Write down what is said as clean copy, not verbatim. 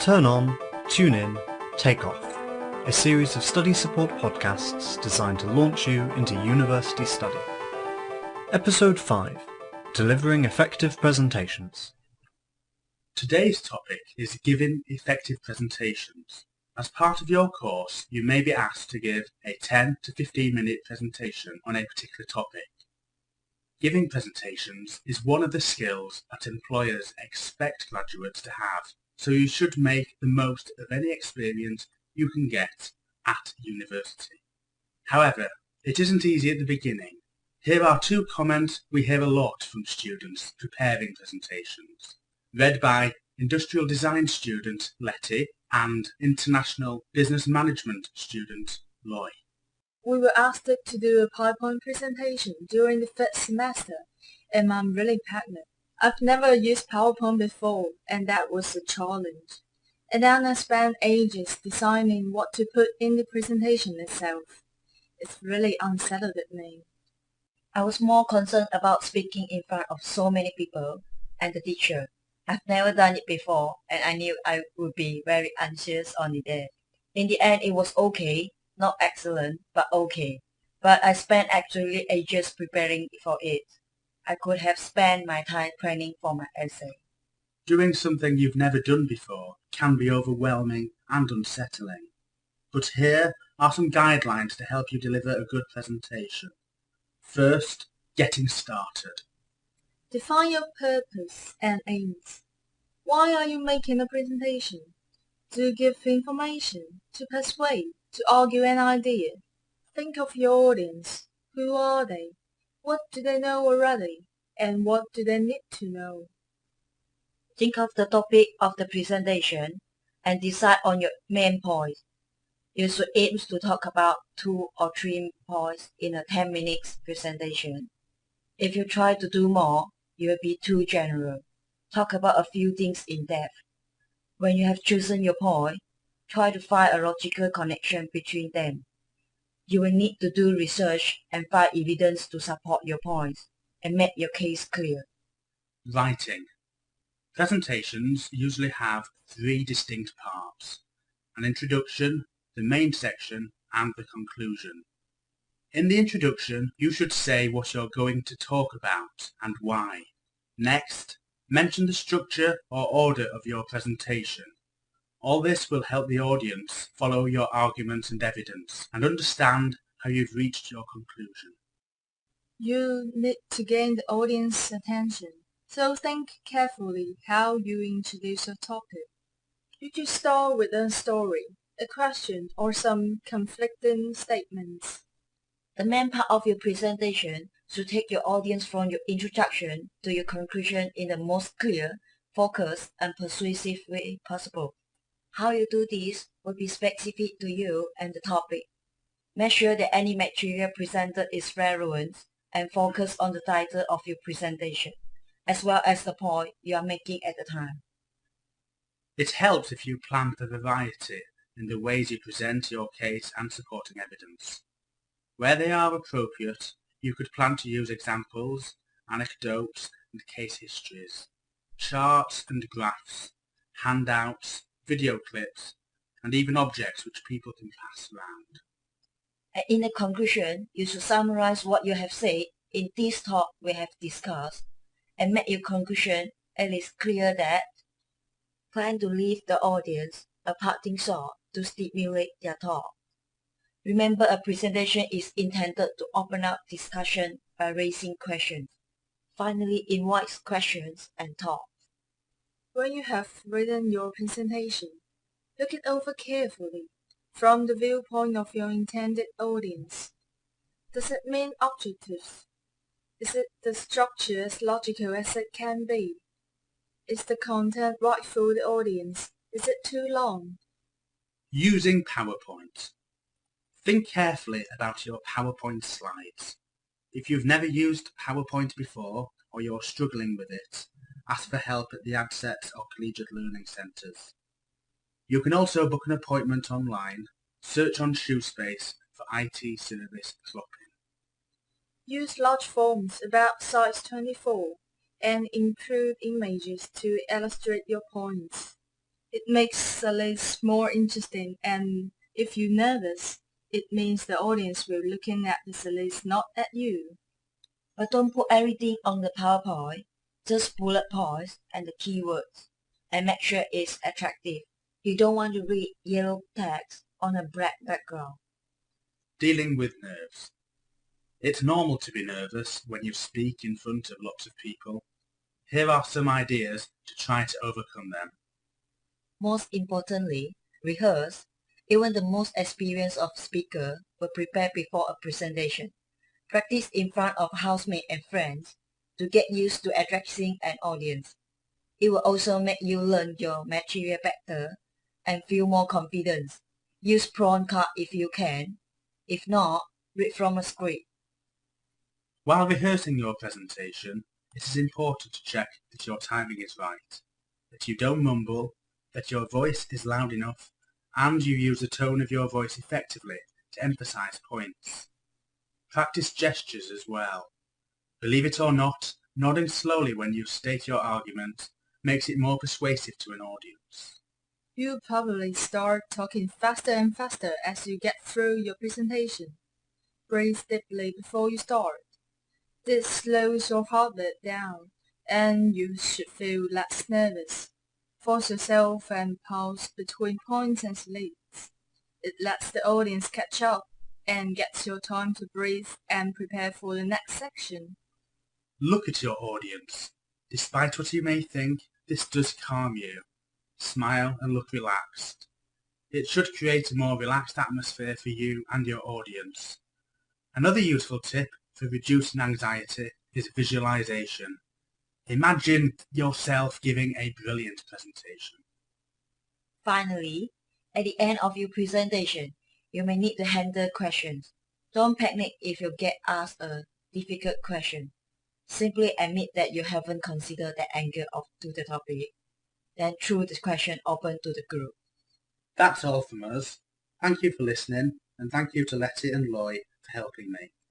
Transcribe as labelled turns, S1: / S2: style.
S1: Turn on, tune in, take off. A series of study support podcasts designed to launch you into university study. Episode 5. Delivering Effective Presentations.
S2: Today's topic is giving effective presentations. As part of your course, you may be asked to give a 10 to 15 minute presentation on a particular topic. Giving presentations is one of the skills that employers expect graduates to have, so you should make the most of any experience you can get at university. However, it isn't easy at the beginning. Here are 2 comments we hear a lot from students preparing presentations, read by Industrial Design student Letty and International Business Management student Roy.
S3: We were asked to do a PowerPoint presentation during the 5th semester, and I'm really passionate. I've never used PowerPoint before, and that was a challenge. And then I spent ages deciding what to put in the presentation itself. It's really unsettled me.
S4: I was more concerned about speaking in front of so many people and the teacher. I've never done it before, and I knew I would be very anxious on the day. In the end, it was okay, not excellent, but okay. But I spent actually ages preparing for it. I could have spent my time training for my essay.
S2: Doing something you've never done before can be overwhelming and unsettling. But here are some guidelines to help you deliver a good presentation. First, getting started.
S3: Define your purpose and aims. Why are you making a presentation? To give information, to persuade, to argue an idea. Think of your audience. Who are they? What do they know already? And what do they need to know?
S4: Think of the topic of the presentation and decide on your main points. You should aim to talk about 2 or 3 points in a 10 minutes presentation. If you try to do more, you will be too general. Talk about a few things in depth. When you have chosen your point, try to find a logical connection between them. You will need to do research and find evidence to support your points and make your case clear.
S2: Writing. Presentations usually have 3 distinct parts: an introduction, the main section, and the conclusion. In the introduction, you should say what you're going to talk about and why. Next, mention the structure or order of your presentation. All this will help the audience follow your arguments and evidence and understand how you've reached your conclusion.
S3: You need to gain the audience's attention, so think carefully how you introduce your topic. You should start with a story, a question, or some conflicting statements.
S4: The main part of your presentation should take your audience from your introduction to your conclusion in the most clear, focused, and persuasive way possible. How you do this will be specific to you and the topic. Make sure that any material presented is relevant and focus on the title of your presentation, as well as the point you are making at the time.
S2: It helps if you plan for variety in the ways you present your case and supporting evidence. Where they are appropriate, you could plan to use examples, anecdotes, and case histories, charts and graphs, handouts, video clips, and even objects which people can pass around.
S4: And in the conclusion, you should summarize what you have said in this talk we have discussed and make your conclusion at least clear that plan to leave the audience a parting shot to stimulate their thought. Remember, a presentation is intended to open up discussion by raising questions. Finally, invite questions and thoughts.
S3: When you have written your presentation, look it over carefully from the viewpoint of your intended audience. Does it mean objectives? Is it the structure as logical as it can be? Is the content right for the audience? Is it too long?
S2: Using PowerPoint. Think carefully about your PowerPoint slides. If you've never used PowerPoint before or you're struggling with it, ask for help at the ADSET or Collegiate Learning Centres. You can also book an appointment online, search on ShoeSpace for IT service drop-in.
S3: Use large fonts about size 24 and include images to illustrate your points. It makes the list more interesting, and if you're nervous, it means the audience will be looking at the list, not at you.
S4: But don't put everything on the PowerPoint, just bullet points and the keywords, and make sure it's attractive. You don't want to read yellow text on a black background.
S2: Dealing with nerves. It's normal to be nervous when you speak in front of lots of people. Here are some ideas to try to overcome them.
S4: Most importantly, rehearse. Even the most experienced of speakers will prepare before a presentation. Practice in front of housemates and friends to get used to addressing an audience. It will also make you learn your material better and feel more confident. Use prompt card if you can. If not, read from a script.
S2: While rehearsing your presentation, it is important to check that your timing is right, that you don't mumble, that your voice is loud enough, and you use the tone of your voice effectively to emphasize points. Practice gestures as well. Believe it or not, nodding slowly when you state your argument makes it more persuasive to an audience.
S3: You'll probably start talking faster and faster as you get through your presentation. Breathe deeply before you start. This slows your heart rate down, and you should feel less nervous. Force yourself and pause between points and slides. It lets the audience catch up and gets your time to breathe and prepare for the next section.
S2: Look at your audience. Despite what you may think, this does calm you. Smile and look relaxed. It should create a more relaxed atmosphere for you and your audience. Another useful tip for reducing anxiety is visualization. Imagine yourself giving a brilliant presentation.
S4: Finally, at the end of your presentation, you may need to handle questions. Don't panic if you get asked a difficult question. Simply admit that you haven't considered the angle to the topic. Then throw the question open to the group.
S2: That's all from us. Thank you for listening, and thank you to Letty and Loy for helping me.